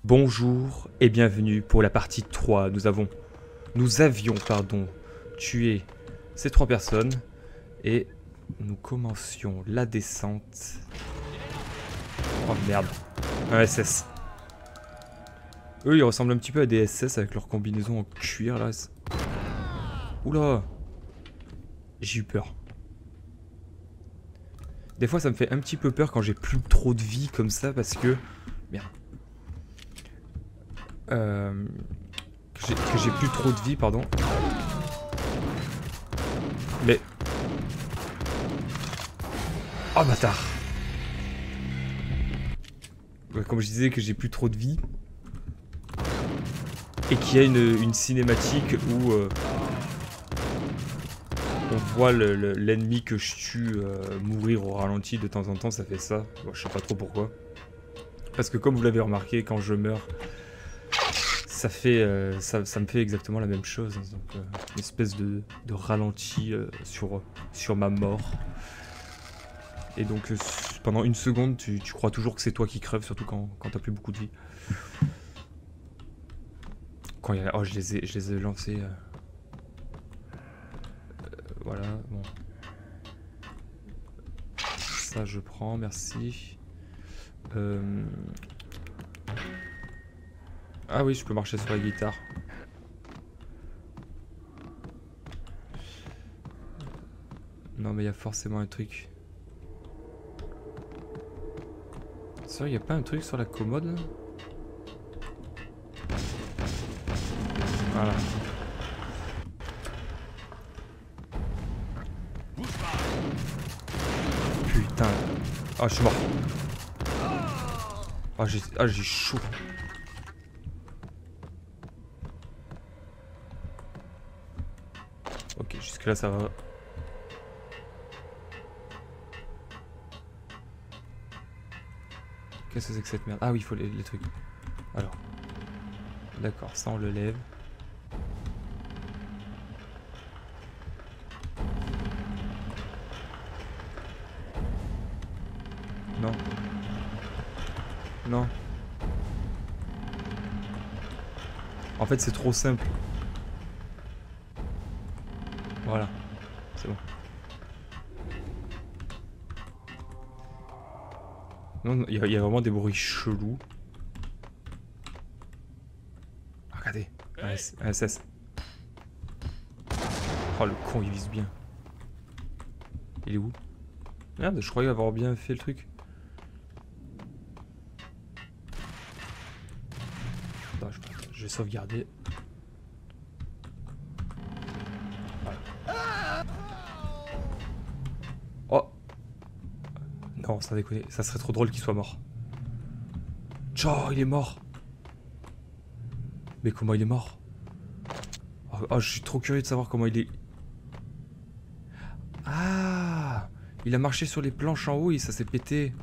Bonjour et bienvenue pour la partie 3. Nous avions tué ces 3 personnes et nous commencions la descente. Oh merde, un SS. Eux ils ressemblent un petit peu à des SS avec leur combinaison en cuir là. Oula, j'ai eu peur. Des fois ça me fait un petit peu peur quand j'ai plus trop de vie comme ça parce que... Merde. Que j'ai plus trop de vie, pardon. Mais... Oh bâtard. Comme je disais que j'ai plus trop de vie. Et qu'il y a une cinématique où... on voit l'ennemi que je tue mourir au ralenti de temps en temps, ça fait ça. Bon, je sais pas trop pourquoi. Parce que comme vous l'avez remarqué, quand je meurs... Ça me fait exactement la même chose, donc une espèce de ralenti sur ma mort. Et donc pendant une seconde, tu crois toujours que c'est toi qui crèves, surtout quand t'as plus beaucoup de vie. Quand il y a... Oh, je les ai lancés. Voilà, bon. Ça je prends, merci. Ah oui, je peux marcher sur la guitare. Non mais il y a forcément un truc. C'est vrai, il n'y a pas un truc sur la commode là? Voilà. Putain. Ah, je suis mort. Ah, j'ai chaud. Ok, jusque là ça va. Qu'est-ce que c'est que cette merde? Ah oui, il faut les trucs. Alors. D'accord, ça on le lève. Non. Non. En fait c'est trop simple. Voilà, c'est bon. Non, il y a vraiment des bruits chelous. Regardez, un SS. Oh le con, il vise bien. Il est où? Merde, je croyais avoir bien fait le truc. Attends, je vais sauvegarder. Oh! Non, ça déconne. Ça serait trop drôle qu'il soit mort. Oh, il est mort! Mais comment il est mort? Oh, je suis trop curieux de savoir comment il est... Ah! Il a marché sur les planches en haut et ça s'est pété.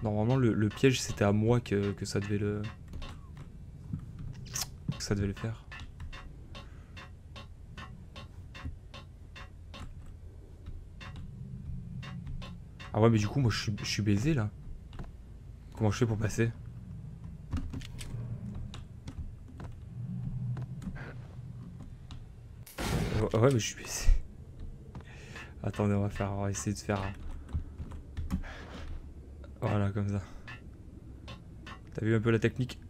Normalement, le piège, c'était à moi que ça devait le... Que ça devait le faire. Ah ouais, mais du coup, moi, je suis baisé, là. Comment je fais pour passer? Ouais, mais je suis baisé. Attendez, on va essayer de faire... Voilà, comme ça. T'as vu un peu la technique?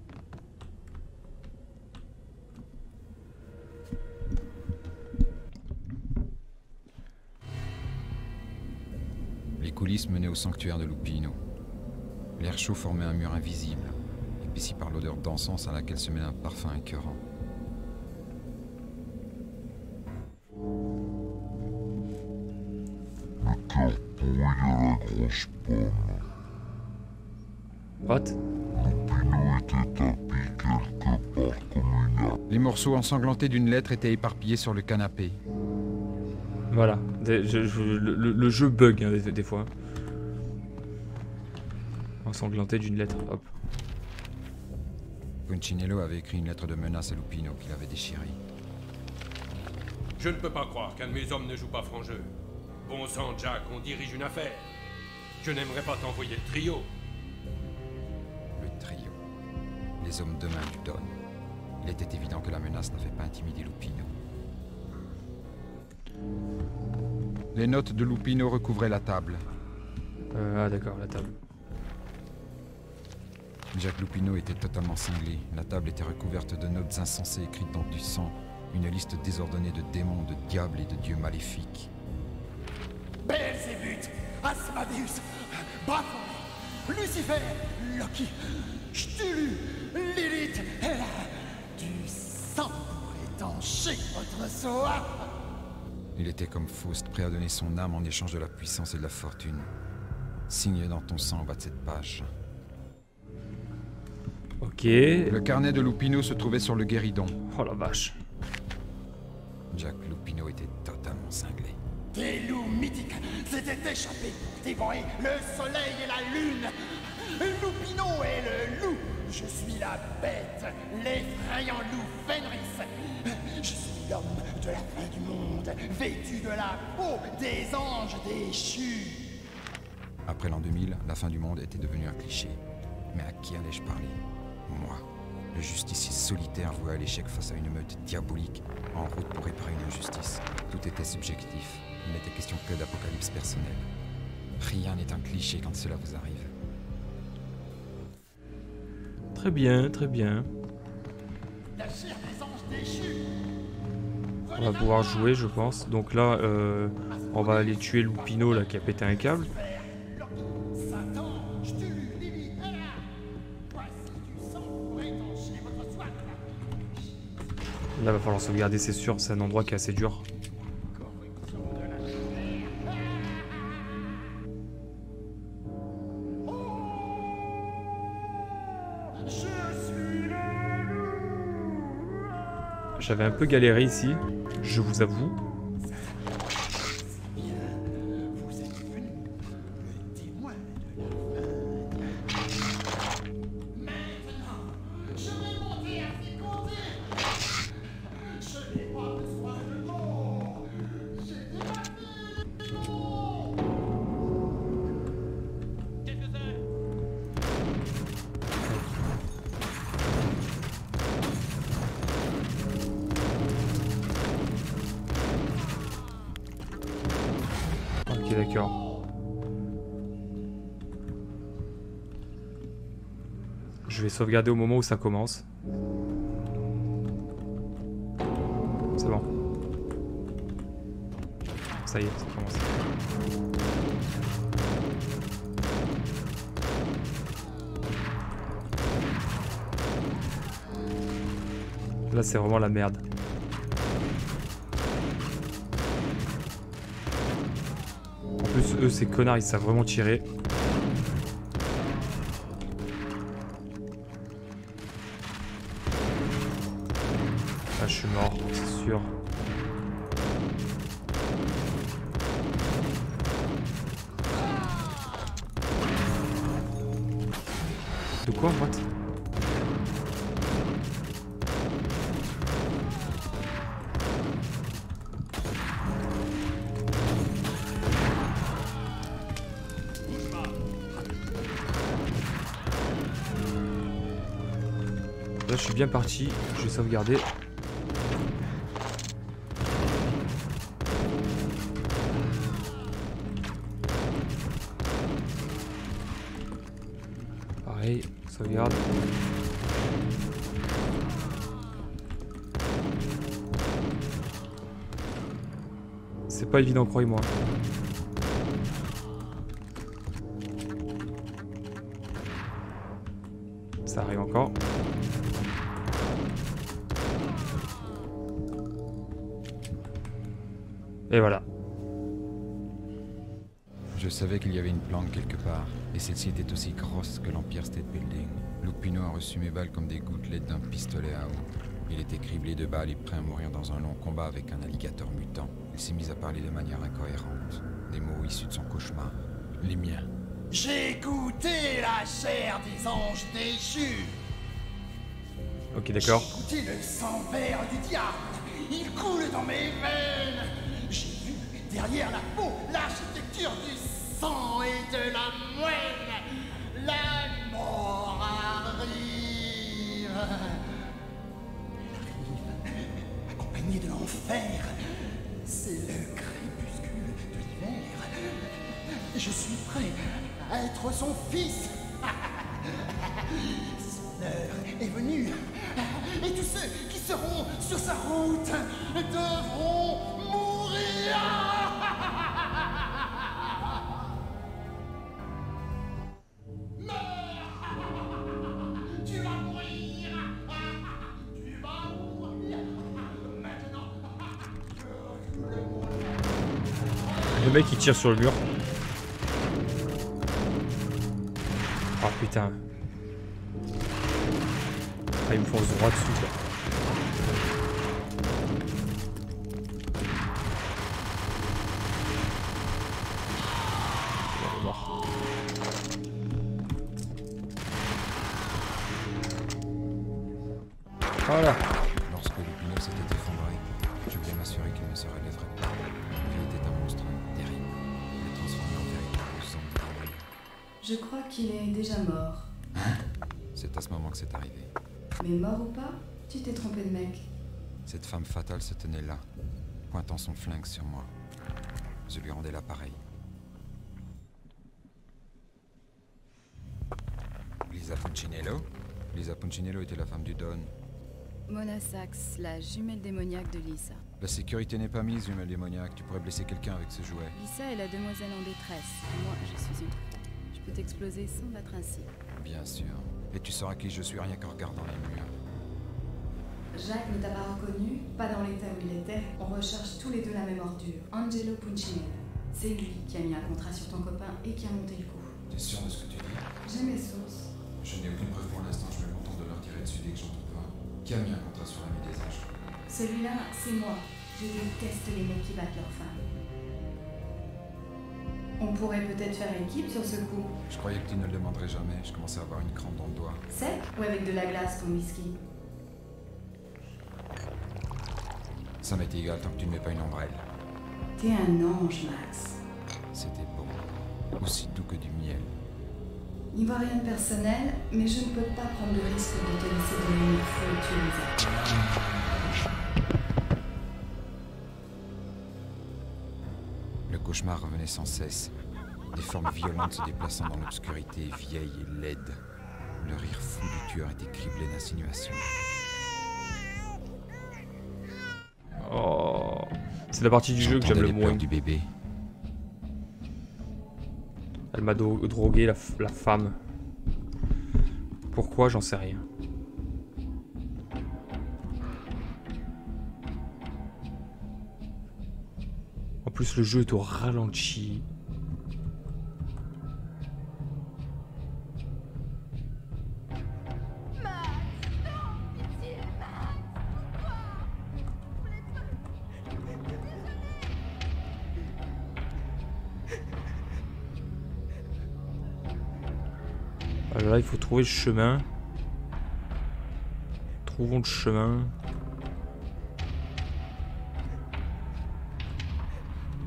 Les coulisses menaient au sanctuaire de Lupino. L'air chaud formait un mur invisible, épaissi par l'odeur d'encens à laquelle se mêlait un parfum écœurant. Le cœur pourri de la grosse pomme. What? Lupino était tapis quelque part comme une arme. Les morceaux ensanglantés d'une lettre étaient éparpillés sur le canapé. Voilà. Le jeu bug hein, des fois. Ensanglanté d'une lettre, hop. Punchinello avait écrit une lettre de menace à Lupino qu'il avait déchirée. Je ne peux pas croire qu'un de mes hommes ne joue pas franc jeu. Bon sang, Jack, on dirige une affaire. Je n'aimerais pas t'envoyer le trio. les hommes de main du Don. Il était évident que la menace n'avait pas intimidé Lupino. Les notes de Lupino recouvraient la table. Ah d'accord, la table. Jack Lupino était totalement cinglé. La table était recouverte de notes insensées écrites dans du sang. Une liste désordonnée de démons, de diables et de dieux maléfiques. Belzébuth, Asmodeus, Baphomet, Lucifer, Loki, Cthulhu, Lilith, et là, du sang pour étancher votre soif. Il était comme Faust, prêt à donner son âme en échange de la puissance et de la fortune. Signe dans ton sang en bas de cette page. Ok. Le carnet de Lupino se trouvait sur le guéridon. Oh la vache. Jack Lupino était totalement cinglé. Des loups mythiques s'étaient échappés pour dévorer le soleil et la lune. Lupino est le loup. Je suis la bête, l'effrayant loup Fenris. Je suis l'homme de la fin du monde, vêtu de la peau des anges déchus. Après l'an 2000, la fin du monde était devenue un cliché. Mais à qui allais-je parler? Moi, le justicier solitaire voué à l'échec face à une meute diabolique, en route pour réparer une injustice. Tout était subjectif. Il n'était question que d'apocalypse personnel. Rien n'est un cliché quand cela vous arrive. Très bien, très bien. La chair des anges déchus. On va pouvoir jouer, je pense. Donc là, on va aller tuer Lupino là qui a pété un câble. Satan, Cthulhu, Lilith, et là. Voici du sang pour étancher votre soif. Là, va falloir sauvegarder, c'est sûr. C'est un endroit qui est assez dur. J'avais un peu galéré ici, je vous avoue. Vous êtes venu, le témoin de la fin. Maintenant, je vais monter à tes côtés. Je n'ai pas besoin de mots. J'ai débattu. Ok, d'accord. Je vais sauvegarder au moment où ça commence. C'est bon. Ça y est, ça commence. Là, c'est vraiment la merde. En plus, eux, ces connards, ils savent vraiment tirer. Là, je suis mort, c'est sûr. De quoi, what? Là, je suis bien parti. Je vais sauvegarder. Pareil, sauvegarde. C'est pas évident, croyez-moi. Ça arrive encore. Et voilà. Je savais qu'il y avait une planque quelque part, et celle-ci était aussi grosse que l'Empire State Building. Lupino a reçu mes balles comme des gouttelettes d'un pistolet à eau. Il était criblé de balles et prêt à mourir dans un long combat avec un alligator mutant. Il s'est mis à parler de manière incohérente. Des mots issus de son cauchemar. Les miens. J'ai goûté la chair des anges déchus. Ok, d'accord. J'ai goûté le sang vert du diable. Il coule dans mes veines. J'ai vu derrière la peau l'architecture du sang et de la moelle. La mort arrive. l'enfer. C'est le crépuscule de l'hiver. Je suis prêt à être son fils. Son heure est venue. Et tous ceux qui seront sur sa route devront mourir. Tu vas mourir. Tu vas mourir. Maintenant. Le mec il tire sur le mur. Ah putain. Ah, il me fonce droit dessus quoi. Il est mort. Voilà. Lorsque Lupino s'était effondré, je voulais m'assurer qu'il ne se relèverait pas. Il était un monstre terrible. Il est transformé en véritable zombie démoniaque. Je crois qu'il est déjà mort. C'est à ce moment que c'est arrivé. Mais mort ou pas, tu t'es trompé de mec. Cette femme fatale se tenait là, pointant son flingue sur moi. Je lui rendais l'appareil. Lisa Punchinello? Lisa Punchinello était la femme du Don. Mona Sachs, la jumelle démoniaque de Lisa. La sécurité n'est pas mise, jumelle démoniaque. Tu pourrais blesser quelqu'un avec ce jouet. Lisa est la demoiselle en détresse. Moi, je suis une fille. Je peux t'exploser sans battre ainsi. Bien sûr. Et tu sauras qui je suis rien qu'en regardant les murs. Jacques ne t'a pas reconnu, pas dans l'état où il était. On recherche tous les deux la même ordure. Angelo Punchinello. C'est lui qui a mis un contrat sur ton copain et qui a monté le coup. T'es sûr de ce que tu dis? J'ai mes sources. Je n'ai aucune preuve pour l'instant, je me contente de leur tirer dessus dès que j'en trouve un. Qui a mis un contrat sur l'ami des âges? Celui-là, c'est moi. Je déteste les mecs qui battent leurs femmes. On pourrait peut-être faire équipe sur ce coup. Je croyais que tu ne le demanderais jamais, je commençais à avoir une crampe dans le doigt. Sec ou avec de la glace ton whisky? Ça m'était égal tant que tu ne mets pas une ombrelle. T'es un ange, Max. C'était bon. Aussi doux que du miel. Il n'y voit rien de personnel, mais je ne peux pas prendre le risque de te laisser donner une feu et tuer les autres. Le cauchemar revenait sans cesse. Des formes violentes se déplaçant dans l'obscurité, vieilles et laides. Le rire fou du tueur était criblé d'insinuations. Oh. C'est la partie du jeu que j'aime le J'entendais les pleurs moins. du bébé. Elle m'a drogué la femme. Pourquoi, j'en sais rien. En plus le jeu est au ralenti. Alors là il faut trouver le chemin. Trouvons le chemin.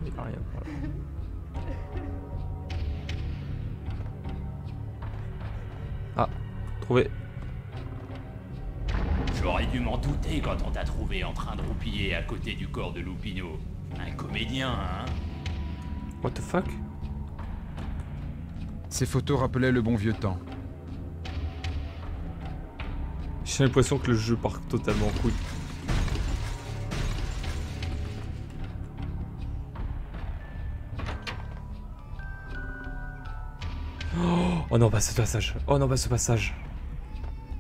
Il n'y a rien par là. Ah, trouvé. J'aurais dû m'en douter quand on t'a trouvé en train de roupiller à côté du corps de Lupino. Un comédien, hein? What the fuck? Ces photos rappelaient le bon vieux temps. J'ai l'impression que le jeu part totalement en couille. Oh non, pas ce passage. Oh non, pas ce passage.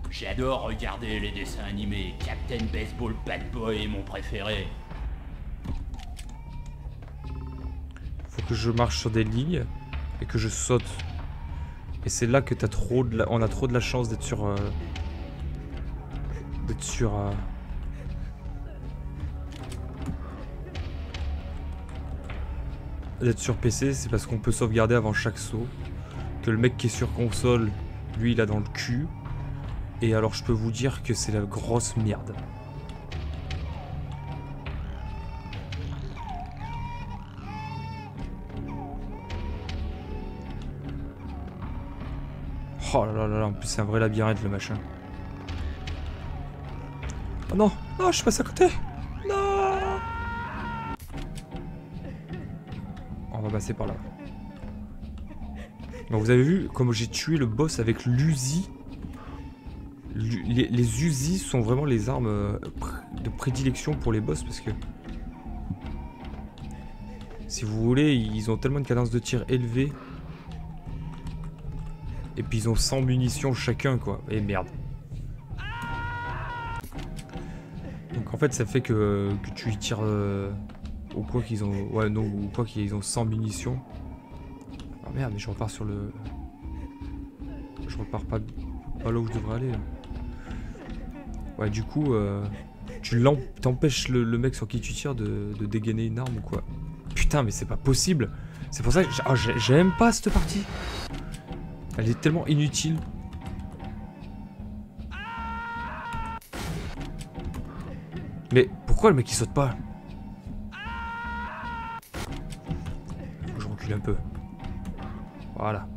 J'adore regarder les dessins animés. Captain Baseball Bad Boy est mon préféré. Faut que je marche sur des lignes et que je saute. Et c'est là que t'as trop de on a trop de la chance d'être sur d'être sur PC, c'est parce qu'on peut sauvegarder avant chaque saut. Que le mec qui est sur console, lui il a dans le cul. Et alors je peux vous dire que c'est la grosse merde. Oh là là là, en plus c'est un vrai labyrinthe le machin. Oh non, non, je passe à côté. Non. On va passer par là. Donc vous avez vu comme j'ai tué le boss avec l'Uzi. Les Uzi sont vraiment les armes de prédilection pour les boss parce que si vous voulez, ils ont tellement une cadence de tir élevée. Et puis ils ont 100 munitions chacun quoi. Et merde. Donc en fait ça fait que tu y tires au quoi qu'ils ont. Ouais non, ou quoi qu'ils ont 100 munitions. Ah merde, mais je repars sur le. Je repars pas là où je devrais aller là. Ouais du coup tu t'empêches le mec sur qui tu tires de dégainer une arme ou quoi. Putain mais c'est pas possible. C'est pour ça que j'aime pas cette partie. Elle est tellement inutile. Mais pourquoi le mec il saute pas? Faut que je recule un peu. Voilà.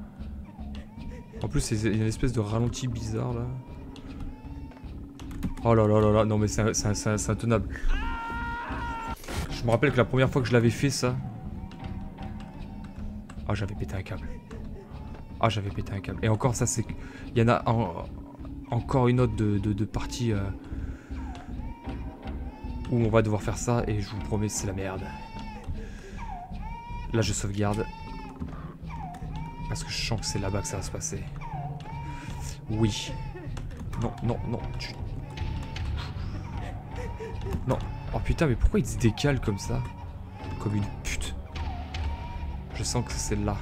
En plus il y a une espèce de ralenti bizarre là. Oh là là là là, non mais c'est intenable. Je me rappelle que la première fois que je l'avais fait ça... Ah j'avais pété un câble. Ah j'avais pété un câble. Et encore ça c'est... Il y en a encore une autre de partie où on va devoir faire ça et je vous promets c'est la merde. Là je sauvegarde. Parce que je sens que c'est là-bas que ça va se passer. Oui. Non, non, non. Non. Oh putain, mais pourquoi il se décale comme ça? Comme une pute. Je sens que c'est là.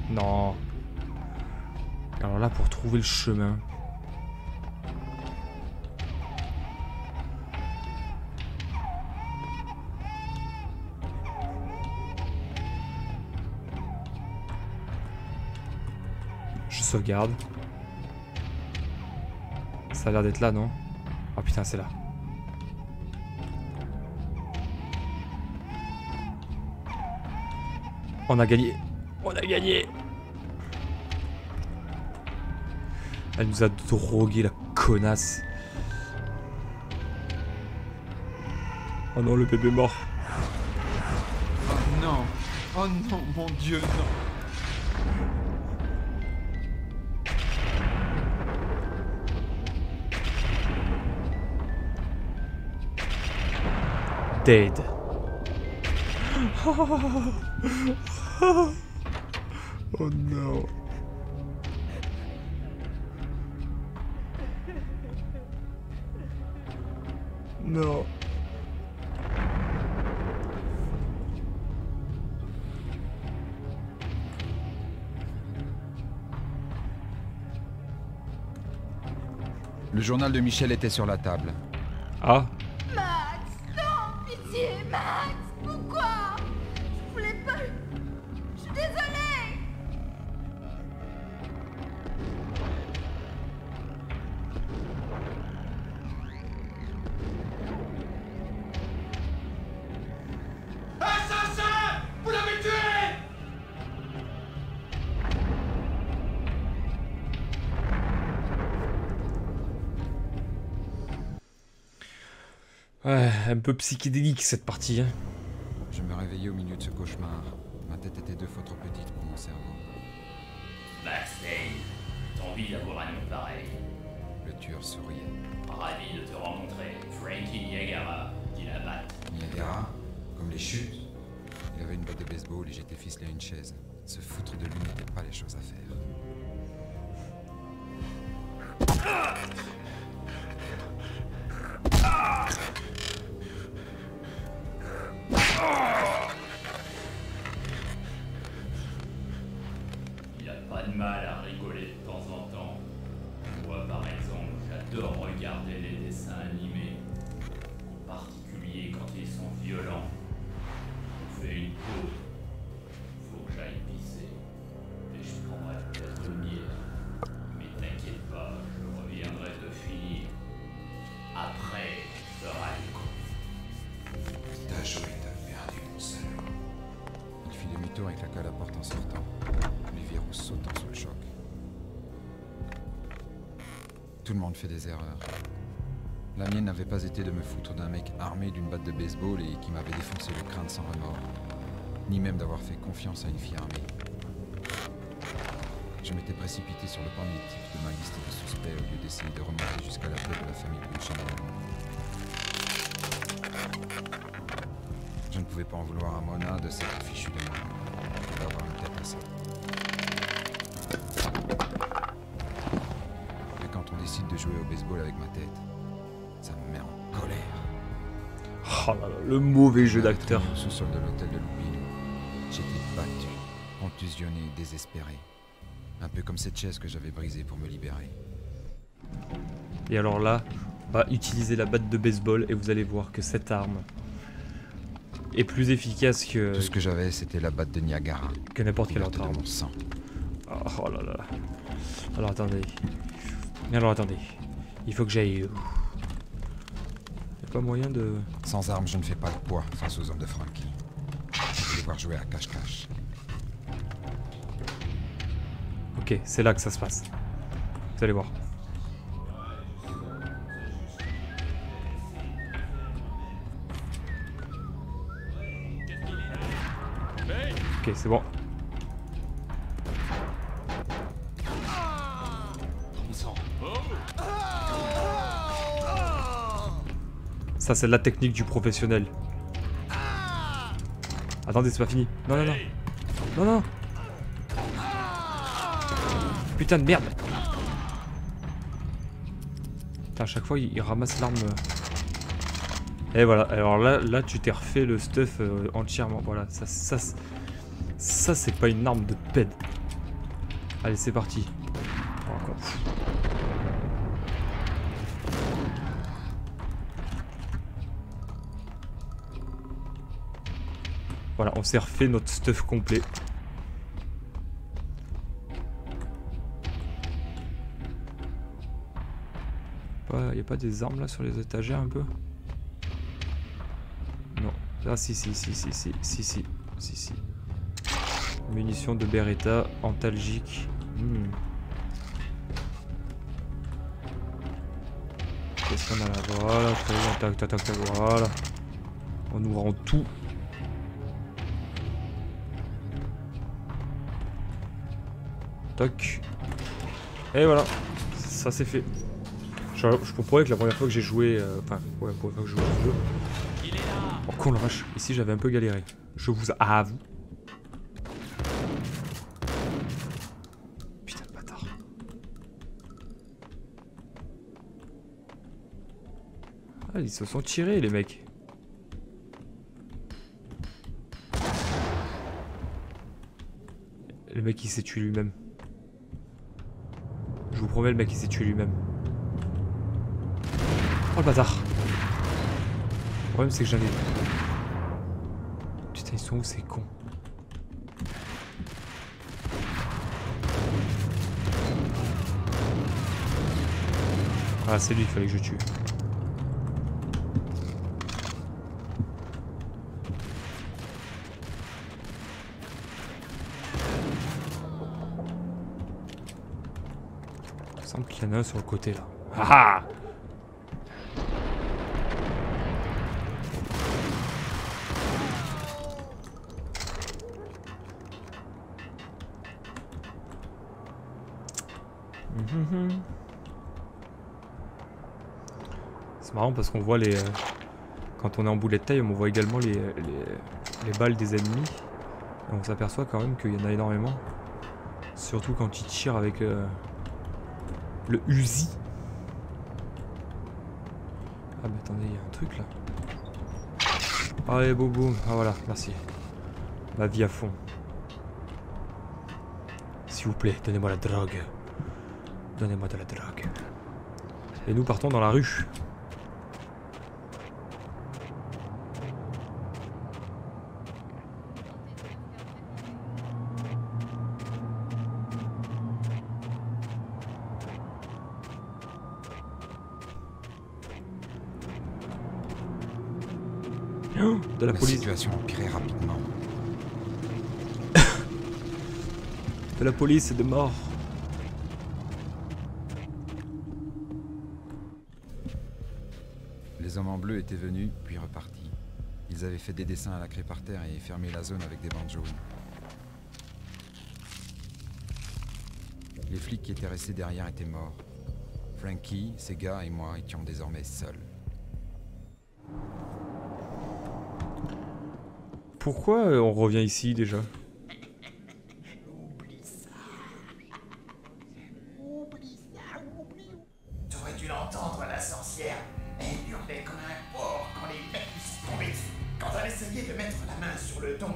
Non. Alors là, pour trouver le chemin. Je sauvegarde. Ça a l'air d'être là, non? Oh putain, c'est là. On a gagné. On a gagné. Elle nous a drogué, la connasse. Oh non, le bébé est mort. Oh non. Oh non, mon Dieu, non. Dead. Oh non. Non. Le journal de Michel était sur la table. Ah. Max, non, pitié, Max, pourquoi? Je voulais pas. Je suis désolée. Assassin! Vous l'avez tué! Ouais, un peu psychédélique cette partie. Hein. Je me réveillais au milieu de ce cauchemar. Ma tête était 2 fois trop petite pour mon cerveau. Max Lane, t'as envie d'avoir un nom pareil. Le tueur souriait. Ravi de te rencontrer, Frankie Niagara, dit la batte. Niagara, comme les chutes. Il avait une batte de baseball et j'étais ficelé à une chaise. Se foutre de lui n'était pas les choses à faire. Il n'y a pas de mal à rigoler de temps en temps. Moi, par exemple, j'adore regarder les dessins animés. En particulier quand ils sont violents. On fait une pause. Faut que j'aille pisser. Et je prendrai peut-être une bière. Mais t'inquiète pas, je reviendrai te finir. Après, je ferai le coup. T'as joué, t'as perdu, mon salaud. Il fit demi-tour et claqua la porte en sortant. Les verrous sautant sous le choc. Tout le monde fait des erreurs. La mienne n'avait pas été de me foutre d'un mec armé d'une batte de baseball et qui m'avait défoncé le crâne sans remords, ni même d'avoir fait confiance à une fille armée. Je m'étais précipité sur le premier type de ma liste de suspects au lieu d'essayer de remonter jusqu'à la tête de la famille Punchinello. Je ne pouvais pas en vouloir à Mona de s'être fichue de moi. Je devais avoir une tête à ça. Mais quand on décide de jouer au baseball avec ma tête, ça me met en colère. Oh là là, le mauvais jeu d'acteur. Au sous-sol de l'hôtel de Lupino, j'étais battu, contusionné, désespéré. Un peu comme cette chaise que j'avais brisée pour me libérer. Et alors là, on va utiliser la batte de baseball et vous allez voir que cette arme est plus efficace que... Tout ce que j'avais, c'était la batte de Niagara. Que n'importe quelle autre arme. Mon sang. Oh là là. Alors attendez. Il faut que j'aille... Y'a pas moyen de... Sans armes, je ne fais pas le poids face aux hommes de Frankie. Je vais devoir jouer à cache-cache. Ok, c'est là que ça se passe. Vous allez voir. Ok, c'est bon. Ça, c'est la technique du professionnel. Attendez, c'est pas fini. Non, non, non. Non, non. Putain de merde. Putain, à chaque fois, il ramasse l'arme. Et voilà. Alors là, tu t'es refait le stuff entièrement. Voilà, ça c'est pas une arme de ped. Allez, c'est parti. Encore. Voilà, on s'est refait notre stuff complet. Y a pas des armes là sur les étagères un peu? Non. Ah si. Munitions de Beretta, antalgique. Qu'est-ce qu'on a là? Voilà, très bien, tac, voilà. On nous rend tout. Toc. Et voilà, ça c'est fait. Je peux prouver que la première fois que j'ai joué, enfin, ouais, la première fois que je jouais au jeu. Oh con la vache, ici j'avais un peu galéré. Je vous avoue. Putain de bâtard. Ah, ils se sont tirés les mecs. Le mec il s'est tué lui-même. Je vous promets, le mec il s'est tué lui-même. Oh le bâtard. Le problème c'est que j'avais... Putain, ils sont où ces cons? Ah, c'est lui qu'il fallait que je tue. Il semble qu'il y en a un sur le côté là. Ah ah! C'est marrant parce qu'on voit les... quand on est en bullet time, on voit également les balles des ennemis. Et on s'aperçoit quand même qu'il y en a énormément. Surtout quand ils tirent avec le Uzi. Ah mais attendez, il y a un truc là. Allez, boum. Ah voilà, merci. Ma vie à fond. S'il vous plaît, donnez-moi la drogue. Donnez-moi de la drogue. Et nous partons dans la rue. De la police. La situation empirait rapidement. De la police et de mort. hommes en bleu étaient venus, puis repartis. Ils avaient fait des dessins à la craie par terre et fermé la zone avec des bandes jaunes. Les flics qui étaient restés derrière étaient morts. Frankie, ses gars et moi étions désormais seuls. Pourquoi on revient ici déjà? Oublie ça. Oublie ça, oublie. T'aurais dû l'entendre, la sorcière. Elle hurlait comme un porc quand les mecs lui sont tombés dessus. Quand elle essayait de mettre la main sur le don.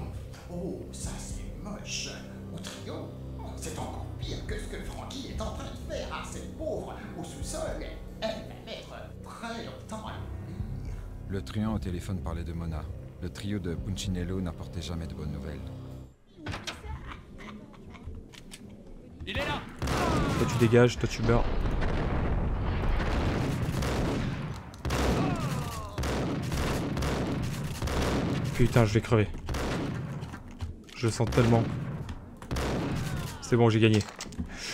Oh, ça c'est moche. Au trio, c'est encore pire que ce que Frankie est en train de faire à cette pauvre au sous-sol. Elle va mettre très longtemps à l'oublier. Le truand au téléphone parlait de Mona. Le trio de Punchinello n'apportait jamais de bonnes nouvelles. Il est là! Toi tu dégages, toi tu meurs. Putain, je vais crever. Je le sens tellement. C'est bon, j'ai gagné.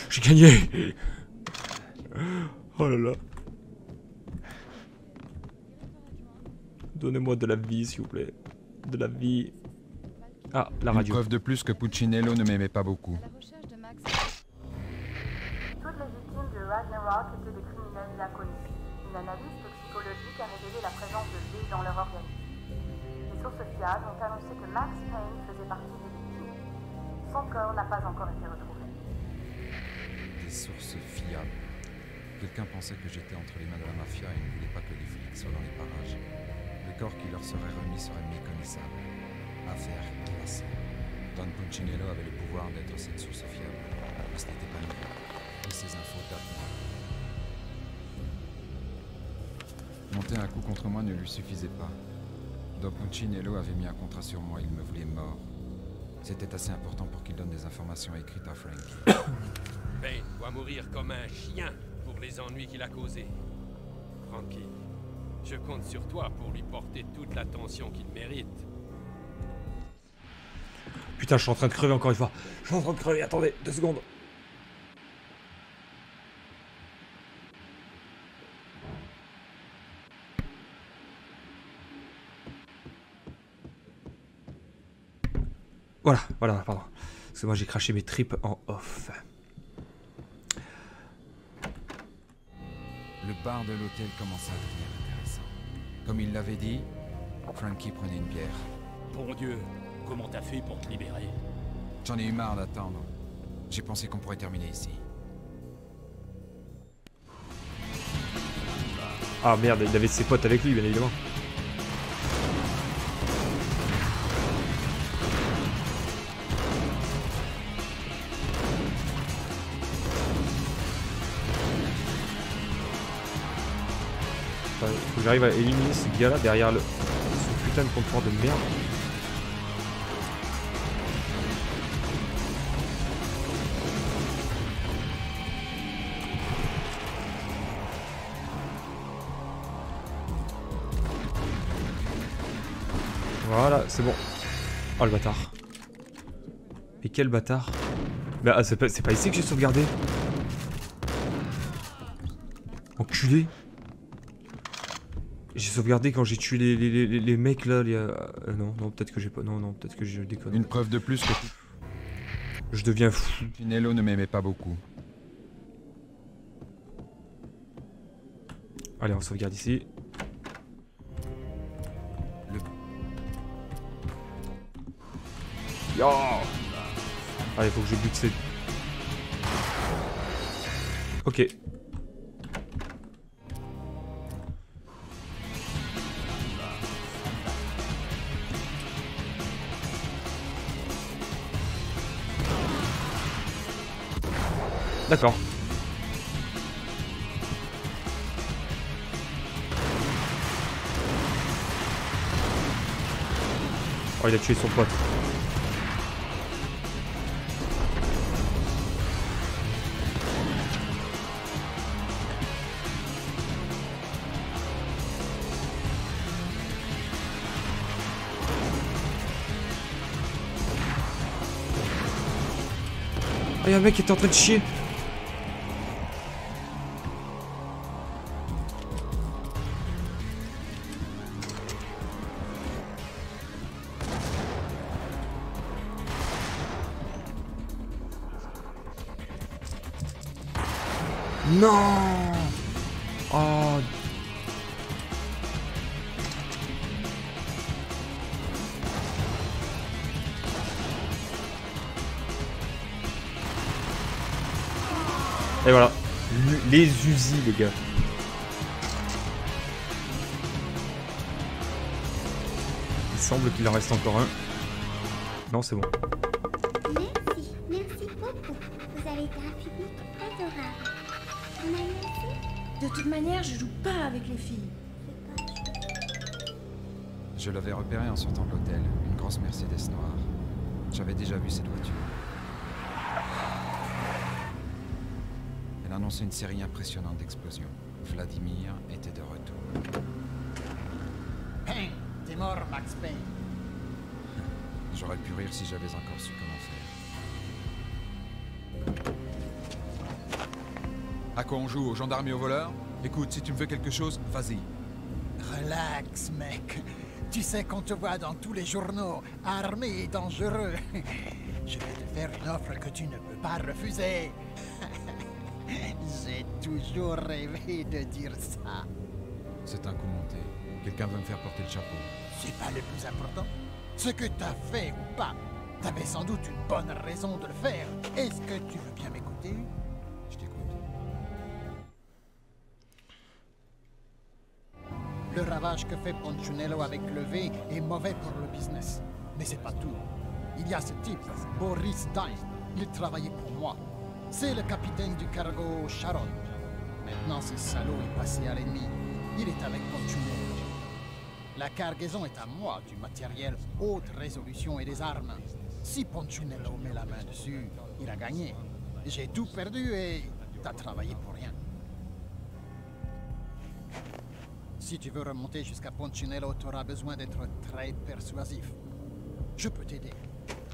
J'ai gagné! Oh là là. Donnez-moi de la vie, s'il vous plaît. De la vie. Ah, la radio. Une preuve de plus que Punchinello ne m'aimait pas beaucoup. À la recherche de Max. Toutes les victimes de Ragnarok étaient des criminels inconnus. Une analyse toxicologique a révélé la présence de V dans leur organisme. Les sources fiables ont annoncé que Max Payne faisait partie des victimes. Son corps n'a pas encore été retrouvé. Des sources fiables. Quelqu'un pensait que j'étais entre les mains de la mafia et ne voulait pas que les flics soient dans les parages. Le corps qui leur serait remis serait méconnaissable. Affaire classée. Don Punchinello avait le pouvoir d'être cette source fiable. Mais ce n'était pas nouveau. Et ces infos datent. Monter un coup contre moi ne lui suffisait pas. Don Punchinello avait mis un contrat sur moi, il me voulait mort. C'était assez important pour qu'il donne des informations écrites à Frankie. Payne doit mourir comme un chien pour les ennuis qu'il a causés. Frankie, je compte sur toi pour lui porter toute l'attention qu'il mérite. Putain, je suis en train de crever encore une fois. Je suis en train de crever, attendez, 2 secondes. Voilà, pardon. Parce que moi j'ai craché mes tripes en off. Le bar de l'hôtel commença à devenir intéressant. Comme il l'avait dit, Frankie prenait une bière. Bon Dieu, comment t'as fait pour te libérer? J'en ai eu marre d'attendre. J'ai pensé qu'on pourrait terminer ici. Ah merde, il avait ses potes avec lui, bien évidemment. Faut que j'arrive à éliminer ce gars là derrière ce putain de comptoir de merde. Voilà, c'est bon. Oh le bâtard. Mais quel bâtard. Bah ah, c'est pas ici que j'ai sauvegardé. Enculé. J'ai sauvegardé quand j'ai tué les mecs là. Non, peut-être que j'ai pas. Non, peut-être que je déconne. Une preuve de plus que je deviens fou. Punchinello ne m'aimait pas beaucoup. Allez, on sauvegarde ici. Yo. Allez, faut que je bute ces... Ok. D'accord. Oh, il a tué son pote. Oh, il y a un mec qui était en train de chier. Non. Oh. Et voilà. Les Uzi, les gars. Il semble qu'il en reste encore un. Non, c'est bon. Merci, merci beaucoup. Vous avez été un public adorable. On a eu aussi? De toute manière, je joue pas avec les filles. Je l'avais repéré en sortant de l'hôtel, une grosse Mercedes noire. J'avais déjà vu cette voiture. Elle annonçait une série impressionnante d'explosions. Vladimir était de retour. Hein, t'es mort, Max Payne. J'aurais pu rire si j'avais encore su comment faire. À quoi on joue? Aux gendarmes et aux voleurs? Écoute, si tu me veux quelque chose, vas-y. Relax, mec. Tu sais qu'on te voit dans tous les journaux, armé et dangereux. Je vais te faire une offre que tu ne peux pas refuser. J'ai toujours rêvé de dire ça. C'est un coup monté. Quelqu'un veut me faire porter le chapeau. C'est pas le plus important. Ce que t'as fait ou pas, t'avais sans doute une bonne raison de le faire. Est-ce que tu veux bien m'écouter? Je t'écoute. Le ravage que fait Punchinello avec le V est mauvais pour le business. Mais c'est pas tout. Il y a ce type, Boris Dine. Il travaillait pour moi. C'est le capitaine du cargo Sharon. Maintenant, ce salaud est passé à l'ennemi. Il est avec Punchinello. La cargaison est à moi, du matériel haute résolution et des armes. Si Punchinello met la main dessus, il a gagné. J'ai tout perdu et t'as travaillé pour rien. Si tu veux remonter jusqu'à Punchinello, t'auras besoin d'être très persuasif. Je peux t'aider.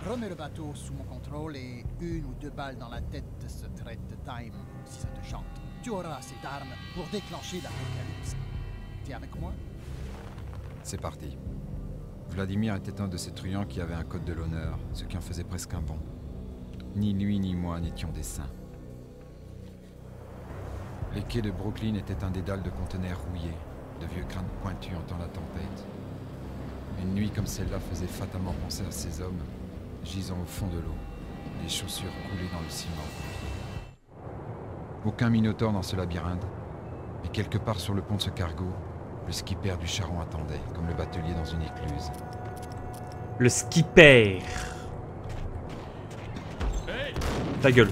Remets le bateau sous mon contrôle et 1 ou 2 balles dans la tête de ce trait de Time, si ça te chante. Tu auras assez d'armes pour déclencher l'apocalypse. T'es avec moi? C'est parti. Vladimir était un de ces truands qui avaient un code de l'honneur, ce qui en faisait presque un bon. Ni lui ni moi n'étions des saints. Les quais de Brooklyn étaient un dédale de conteneurs rouillés, de vieux crânes pointus en temps la tempête. Une nuit comme celle-là faisait fatalement penser à ces hommes, gisant au fond de l'eau, les chaussures coulées dans le ciment. Aucun minotaure dans ce labyrinthe, et quelque part sur le pont de ce cargo, le skipper du Charon attendait, comme le batelier dans une écluse. Le skipper. Ta gueule.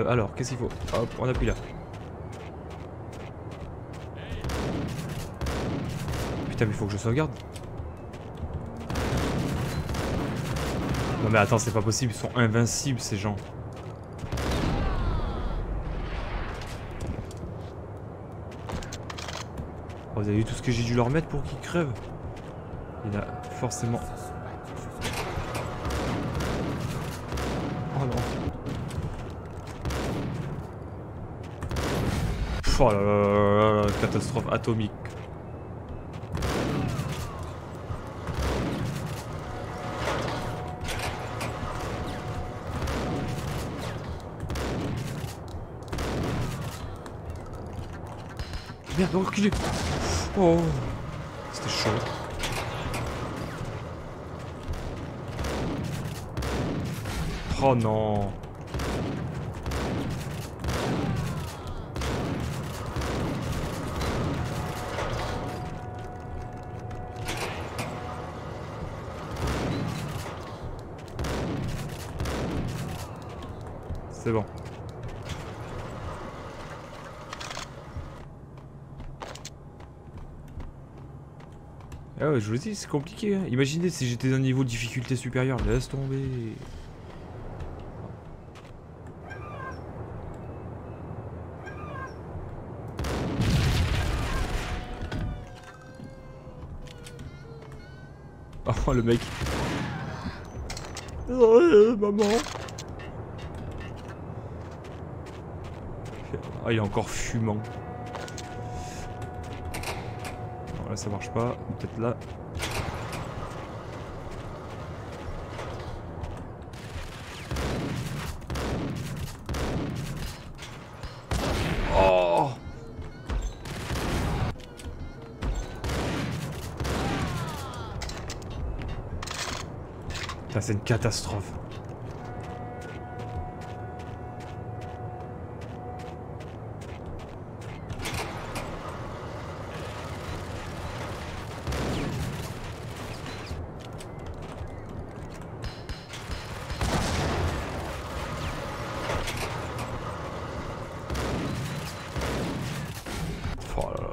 Alors, qu'est-ce qu'il faut? Hop, on appuie là. Putain, mais il faut que je sauvegarde. Non mais attends, c'est pas possible, ils sont invincibles ces gens. Oh, vous avez vu tout ce que j'ai dû leur mettre pour qu'ils crèvent? Il a forcément... Oh non. Oh là là là, catastrophe atomique. Merde, reculez. Oh, c'était chaud. Oh non. C'est bon. Ah ouais, je vous dis, c'est compliqué. Hein. Imaginez si j'étais d'un niveau de difficulté supérieur. Laisse tomber. Oh, le mec. Oh, maman. Ah, il est encore fumant. Non, là, ça marche pas. Peut-être là. Putain, c'est une catastrophe. Oh là là.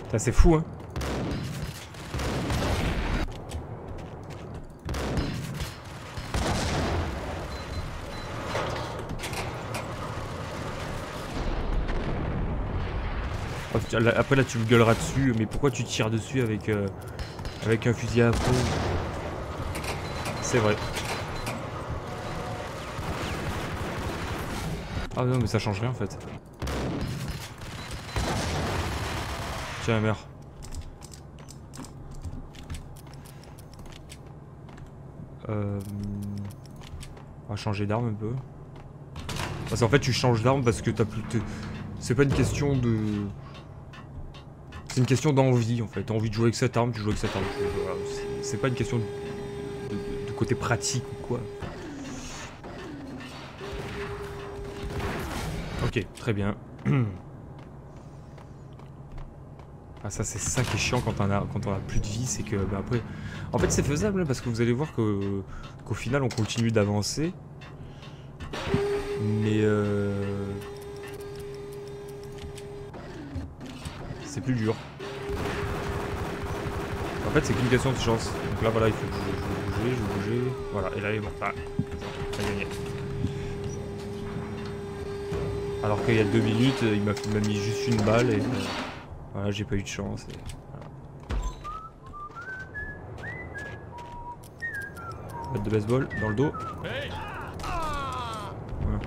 Putain, c'est fou, hein. Oh, après là tu me gueuleras dessus, mais pourquoi tu tires dessus avec, avec un fusil à feu? C'est vrai. Ah non mais ça change rien en fait. Tiens merde. On va changer d'arme un peu. Parce qu'en fait tu changes d'arme parce que t'as plus... C'est pas une question de... C'est une question d'envie en fait. T'as envie de jouer avec cette arme, tu joues avec cette arme. Voilà, c'est pas une question de côté pratique ou quoi. Ok, très bien. Ah ça c'est ça qui est chiant quand on a plus de vie, c'est que bah, après... En fait c'est faisable hein, parce que vous allez voir qu'au final on continue d'avancer. Mais c'est plus dur. En fait c'est qu'une question de chance. Donc là voilà il faut que je bouger. Voilà, et là il est bon. Ah, on a gagné. Alors qu'il y a 2 minutes, il m'a mis juste une balle et voilà, j'ai pas eu de chance. Et, voilà. Batte de baseball dans le dos. Voilà.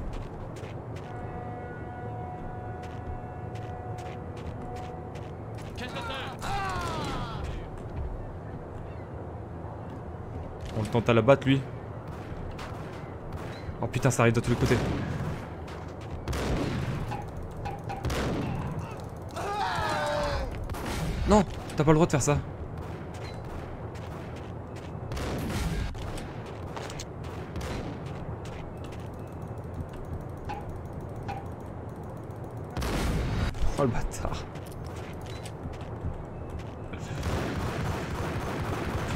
On le tente à la batte lui. Oh putain, ça arrive de tous les côtés. Non, t'as pas le droit de faire ça. Oh le bâtard.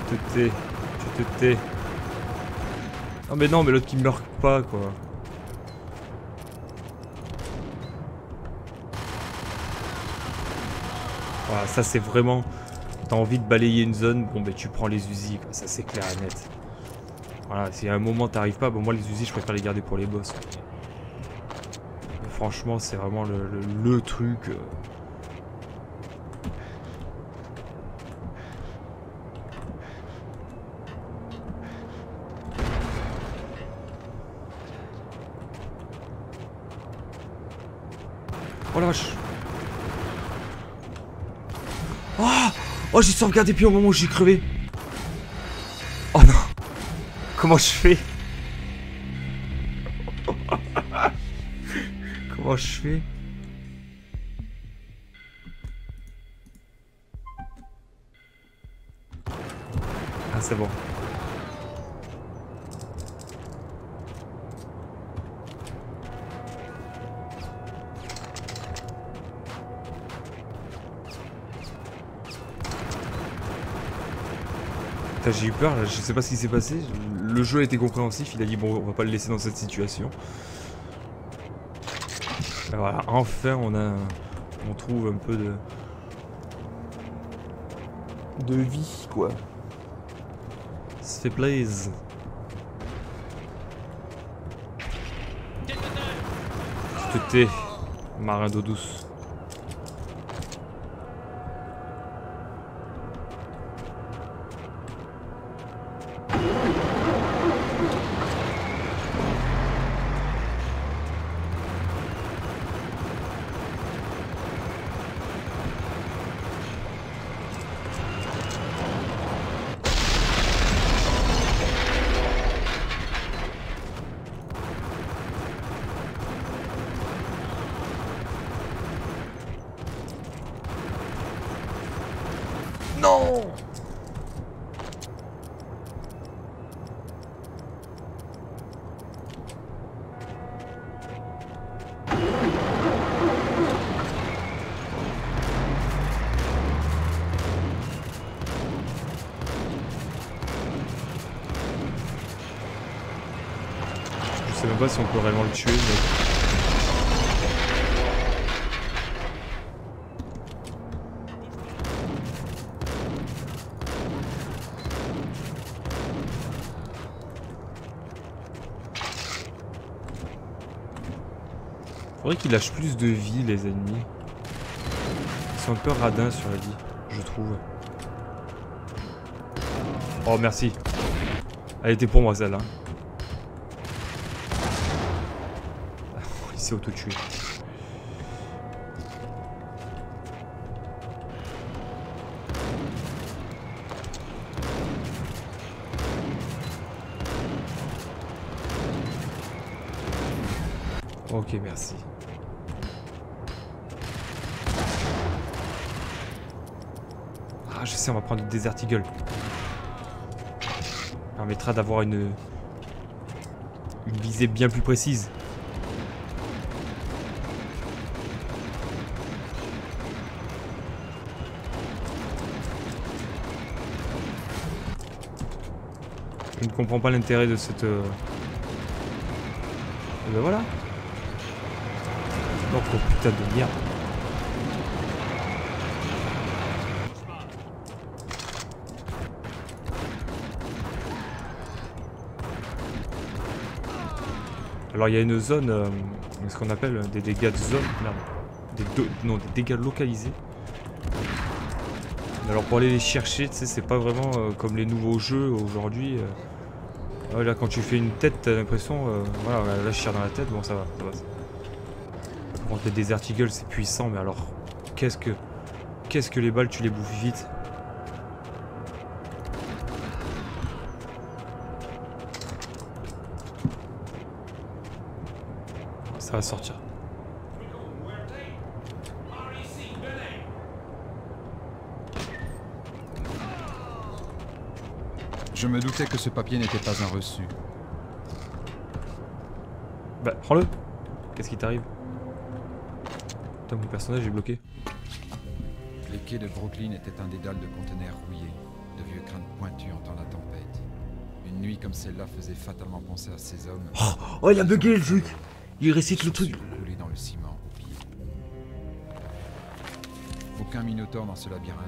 Tu te tais. Oh mais non, mais l'autre qui meurt pas quoi. Voilà, ça c'est vraiment... T'as envie de balayer une zone, bon ben tu prends les Uzi, quoi. Ça c'est clair et net. Voilà, si à un moment t'arrives pas, bon moi les Uzi je préfère les garder pour les boss. Mais franchement c'est vraiment le truc... Oh la vache. Oh j'ai sauvegardé puis au moment où j'ai crevé. Oh non. Comment je fais? Comment je fais? Ah c'est bon. J'ai eu peur, là, je sais pas ce qui s'est passé. Le jeu a été compréhensif, il a dit bon on va pas le laisser dans cette situation. Et voilà, enfin on trouve un peu de vie quoi. Ça fait plaisir. Tu te tais, marin d'eau douce. Non! Je sais même pas si on peut vraiment le tuer, mais... Faudrait qu'ils lâchent plus de vie, les ennemis. Ils sont un peu radins sur la vie, je trouve. Oh, merci. Elle était pour moi, celle-là. Il s'est auto-tué. Ok, merci. Ah, je sais, on va prendre le Desert Eagle. Ça permettra d'avoir une visée bien plus précise. Je ne comprends pas l'intérêt de cette... Ben voilà. Oh putain de merde. Alors il y a une zone, ce qu'on appelle des dégâts de zone, merde, des dégâts localisés. Alors pour aller les chercher, tu sais, c'est pas vraiment comme les nouveaux jeux aujourd'hui. Là quand tu fais une tête, t'as l'impression, voilà, là je tire dans la tête, bon ça va, ça va. Par contre les Desert Eagle c'est puissant, mais alors qu'est-ce que les balles tu les bouffes vite. Ça va sortir. Je me doutais que ce papier n'était pas un reçu. Bah, prends-le. Qu'est-ce qui t'arrive? Putain, mon personnage est bloqué. Les quais de Brooklyn étaient un dédale de conteneurs rouillés, de vieux crânes pointus en temps la tempête. Une nuit comme celle-là faisait fatalement penser à ces hommes. Oh, il a bugué le truc. Il récite le truc. Coulé dans le ciment au pied. Aucun minotaure dans ce labyrinthe,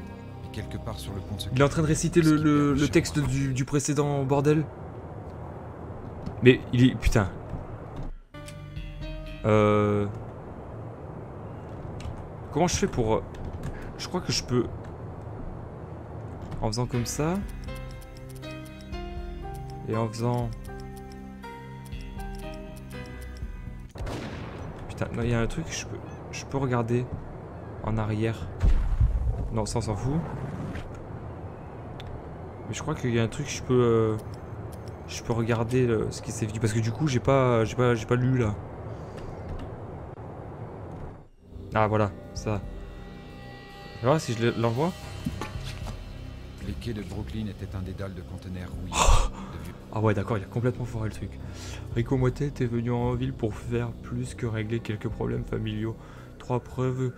mais quelque part sur le pont de ce... Il est en train de réciter le texte du précédent bordel. Mais il est... Putain. Comment je fais pour... Je crois que je peux... En faisant comme ça. Et en faisant... Putain, non, il y a un truc, je peux regarder en arrière. Non, ça on s'en fout. Mais je crois qu'il y a un truc, je peux regarder ce qui s'est vu. Parce que du coup, j'ai pas lu là. Ah voilà, ça. Tu vois si je l'envoie? Les quais de Brooklyn étaient un dédale de conteneurs rouillés. Ah ouais d'accord, il a complètement foiré le truc. Rico Motet est venu en ville pour faire plus que régler quelques problèmes familiaux. 3 preuves,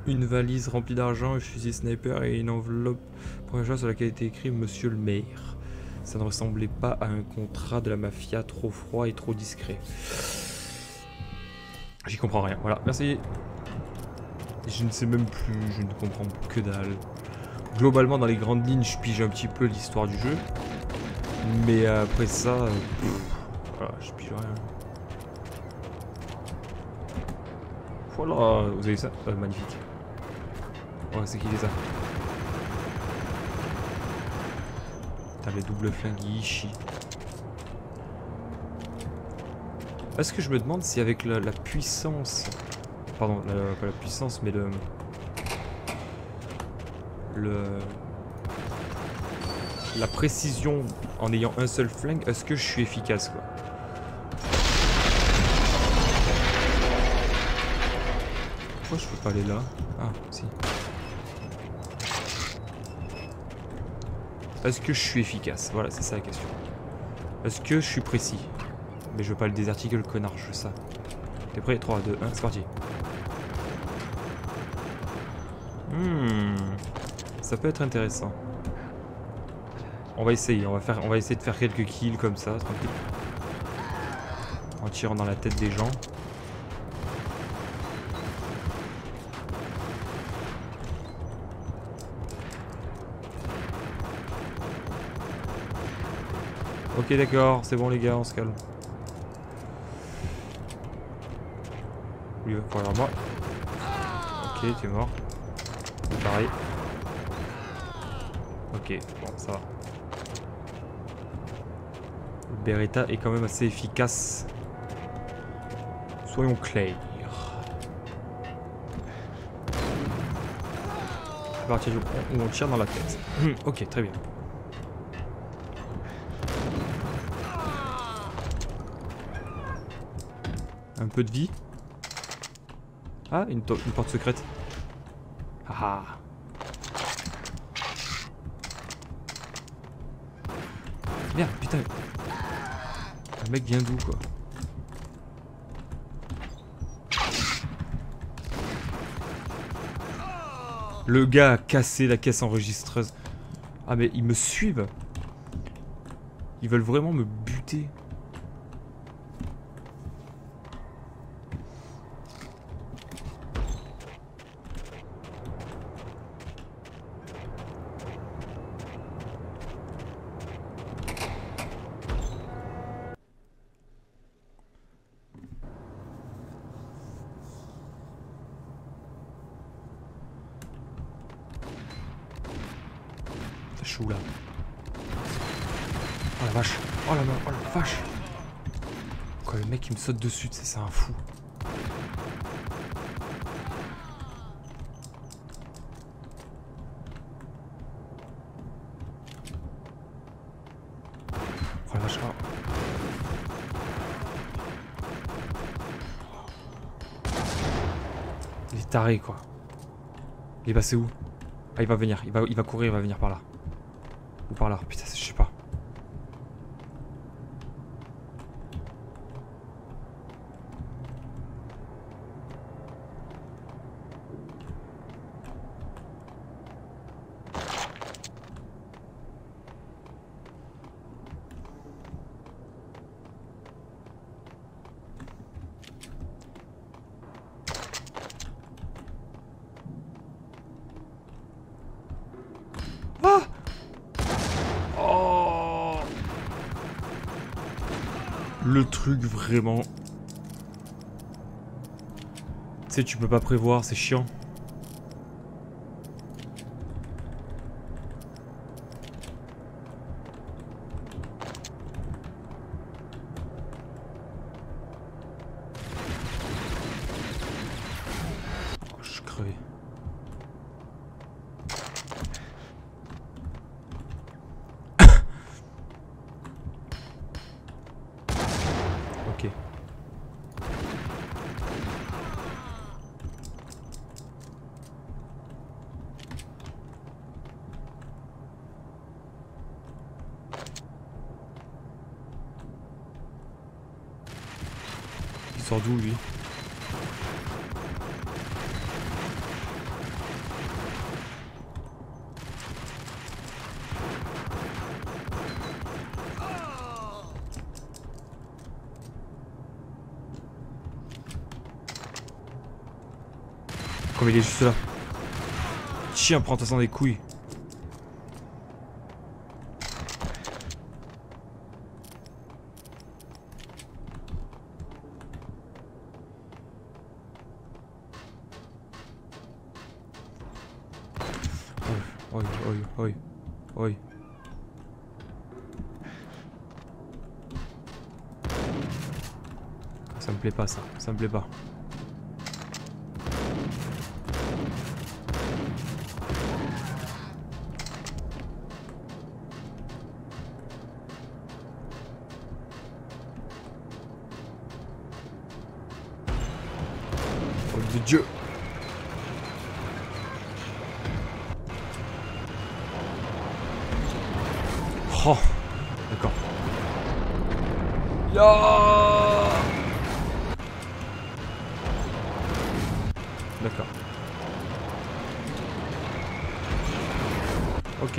une valise remplie d'argent, un fusil sniper et une enveloppe première chose sur laquelle était écrit Monsieur le maire. Ça ne ressemblait pas à un contrat de la mafia, trop froid et trop discret. J'y comprends rien, voilà, merci. Je ne sais même plus, je ne comprends que dalle. Globalement dans les grandes lignes je pige un petit peu l'histoire du jeu. Mais après ça, voilà, je pige rien. Voilà, vous avez ça? Magnifique. Ouais, c'est qui les a? T'as les doubles flingues Ishi. Est-ce que je me demande si avec la puissance... Pardon, pas la puissance, mais la précision en ayant un seul flingue, est-ce que je suis efficace quoi? Pourquoi je peux pas aller là? Ah, si. Est-ce que je suis efficace? Voilà, c'est ça la question. Est-ce que je suis précis? Mais je veux pas le désarticuler, le connard, je veux ça. T'es prêt? 3, 2, 1, c'est parti. Ça peut être intéressant. On va essayer, on va essayer de faire quelques kills comme ça, tranquille. En tirant dans la tête des gens. Ok d'accord, c'est bon les gars, on se calme. Lui va courir vers moi. Ok, tu es mort. Pareil. Ok, bon ça va. Le Beretta est quand même assez efficace. Soyons clairs. À partir du moment où on tire dans la tête. Ok, très bien. Un peu de vie. Ah, une porte secrète. Ah. Merde, putain. Le mec vient d'où, quoi? Le gars a cassé la caisse enregistreuse. Ah, mais ils me suivent. Ils veulent vraiment me buter. Chou là. Oh la vache. Oh la vache. Quoi, le mec il me saute dessus, c'est un fou. Oh la vache. Oh. Il est taré quoi. Il est passé où? Ah il va venir, il va courir, il va venir par là. Ou par là, putain, je sais pas. Ah! Oh! Le truc vraiment. Tu sais, tu peux pas prévoir, c'est chiant. Oh, je suis crevé. Ok. Il sort d'où lui? Comme il est juste là. Chien, prends-toi dans les couilles. Oi, oi, oi, oi. Ça me plaît pas ça, ça me plaît pas. Oh de Dieu. Oh, d'accord. Ya. D'accord. Ok.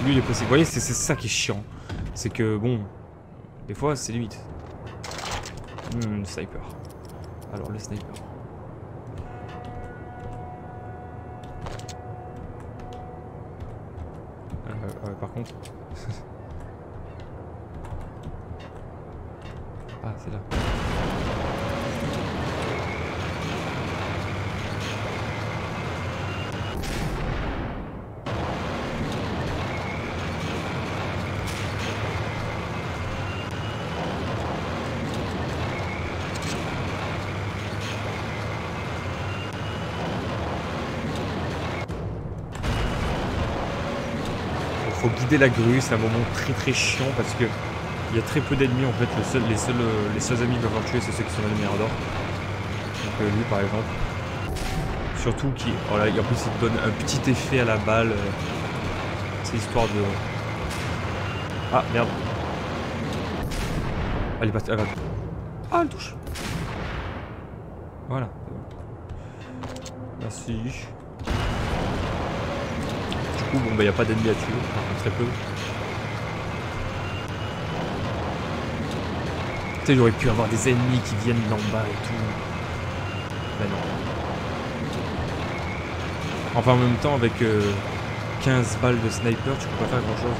Lui il est possible. Vous voyez, c'est ça qui est chiant. C'est que bon, des fois c'est limite. Le sniper. Alors le sniper. Par contre. Ah, c'est là. Faut guider la grue, c'est un moment très chiant parce que il y a très peu d'ennemis en fait. Les seuls amis qu'il va falloir tuer, c'est ceux qui sont dans les miradors. Donc lui par exemple. Surtout qui. Oh là, en plus il te donne un petit effet à la balle. C'est histoire de. Ah merde. Elle est partie. Ah elle touche. Voilà. Merci. Bon bah y a pas d'ennemis à tuer, par contre très peu. Tu sais, j'aurais pu avoir des ennemis qui viennent d'en bas et tout. Mais non. Enfin en même temps avec 15 balles de sniper tu peux pas faire grand chose.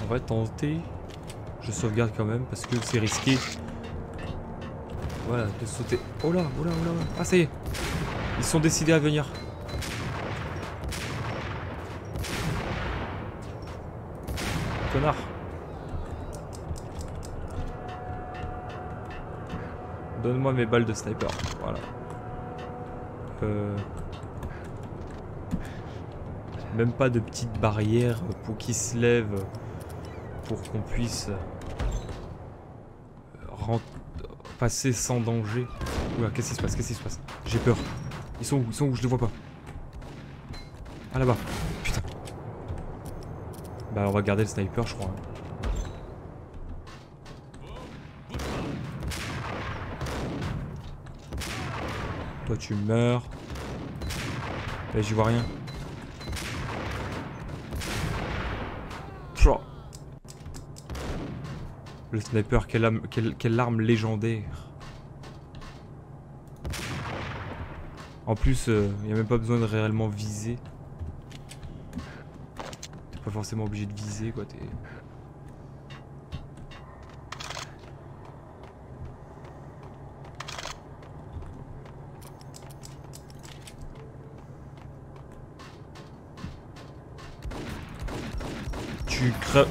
On va tenter. Je sauvegarde quand même parce que c'est risqué. Voilà, de sauter. Oh là, oh là, oh là. Ah ça y est. Ils sont décidés à venir. Connard. Donne-moi mes balles de sniper. Voilà. Même pas de petite barrière pour qu'ils se lèvent. Pour qu'on puisse passer sans danger. Oula, qu'est-ce qui se passe? Qu'est-ce qui se passe? J'ai peur. Ils sont où? Ils sont où? Je les vois pas. Ah là-bas. Putain. Bah on va garder le sniper je crois. Toi tu meurs. Là j'y vois rien. Le sniper, quelle arme légendaire. En plus, il n'y a même pas besoin de réellement viser. T'es pas forcément obligé de viser quoi. Tu crèves.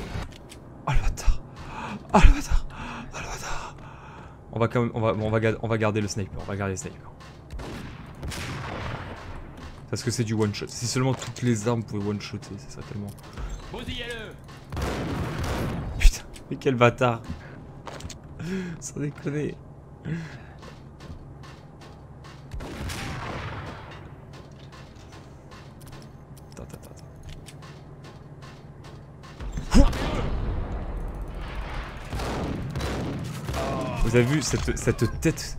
Oh le bâtard. Oh le bâtard. Oh le bâtard. On va quand même, on va garder le sniper. On va garder le sniper. Parce que c'est du one shot. Si seulement toutes les armes pouvaient one shotter, ça serait tellement. Putain, mais quel bâtard. Sans déconner. Vous avez vu cette tête?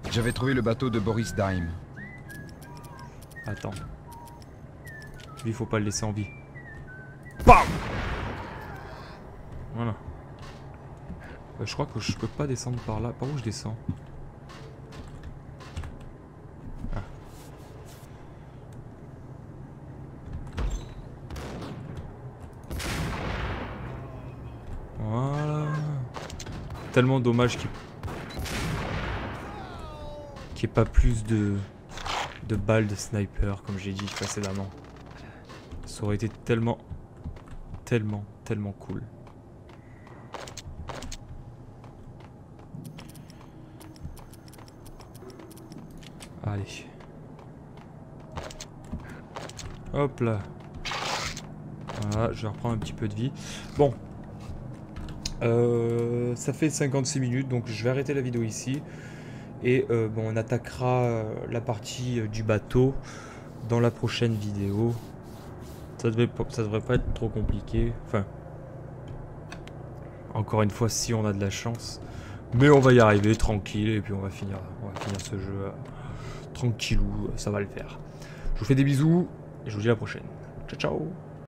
J'avais trouvé le bateau de Boris Dime. Attends. Lui, il faut pas le laisser en vie. Bam! Voilà. Je crois que je peux pas descendre par là. Par où je descends? Ah. Voilà. Tellement dommage qu'il n'y ait pas plus de de balles de sniper, comme j'ai dit précédemment. Ça aurait été tellement cool. Allez. Hop là. Voilà, je vais reprendre un petit peu de vie. Bon. Ça fait 56 minutes, donc je vais arrêter la vidéo ici. Et bon, on attaquera la partie du bateau dans la prochaine vidéo. Ça devrait pas être trop compliqué. Enfin, encore une fois, si on a de la chance. Mais on va y arriver tranquille et puis on va finir ce jeu tranquillou. Ça va le faire. Je vous fais des bisous et je vous dis à la prochaine. Ciao, ciao.